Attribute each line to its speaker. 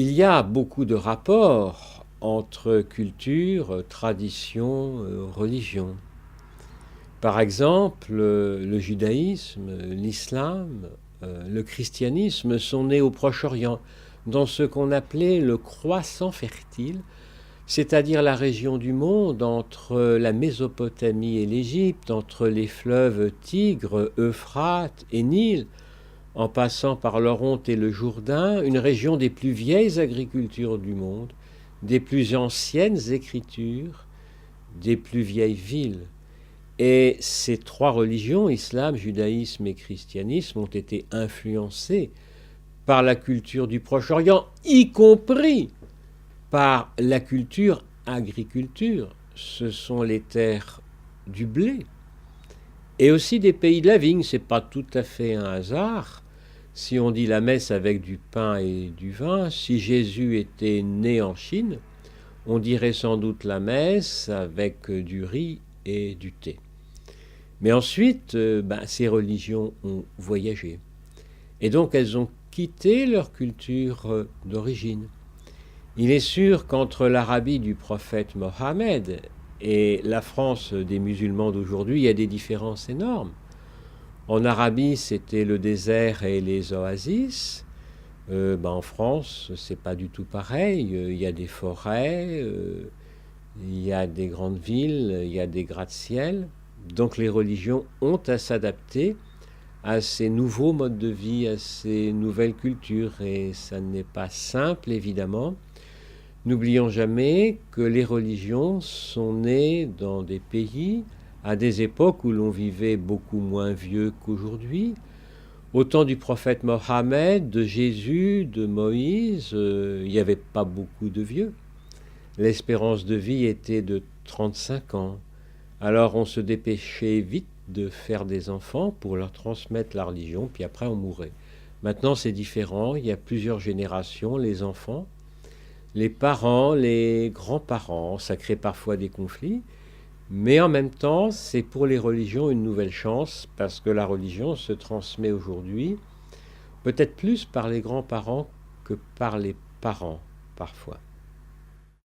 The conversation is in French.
Speaker 1: Il y a beaucoup de rapports entre culture, tradition, religion. Par exemple, le judaïsme, l'islam, le christianisme sont nés au Proche-Orient, dans ce qu'on appelait le croissant fertile, c'est-à-dire la région du monde entre la Mésopotamie et l'Égypte, entre les fleuves Tigre, Euphrate et Nil, en passant par l'Oronte et le Jourdain, une région des plus vieilles agricultures du monde, des plus anciennes écritures, des plus vieilles villes. Et ces trois religions, islam, judaïsme et christianisme, ont été influencées par la culture du Proche-Orient, y compris par la culture agriculture. Ce sont les terres du blé et aussi des pays de la vigne. Ce n'est pas tout à fait un hasard si on dit la messe avec du pain et du vin. Si Jésus était né en Chine, on dirait sans doute la messe avec du riz et du thé. Mais ensuite, ces religions ont voyagé. Et donc elles ont quitté leur culture d'origine. Il est sûr qu'entre l'Arabie du prophète Mohammed et la France des musulmans d'aujourd'hui, il y a des différences énormes. En Arabie, c'était le désert et les oasis. En France, c'est pas du tout pareil. Il y a des forêts, il y a des grandes villes, il y a des gratte-ciel. Donc les religions ont à s'adapter à ces nouveaux modes de vie, à ces nouvelles cultures. Et ça n'est pas simple, évidemment. N'oublions jamais que les religions sont nées dans des pays à des époques où l'on vivait beaucoup moins vieux qu'aujourd'hui. Au temps du prophète Mohammed, de Jésus, de Moïse, il n'y avait pas beaucoup de vieux. L'espérance de vie était de 35 ans. Alors on se dépêchait vite de faire des enfants pour leur transmettre la religion, puis après on mourait. Maintenant c'est différent, il y a plusieurs générations, les enfants, les parents, les grands-parents, ça crée parfois des conflits, mais en même temps c'est pour les religions une nouvelle chance, parce que la religion se transmet aujourd'hui peut-être plus par les grands-parents que par les parents parfois.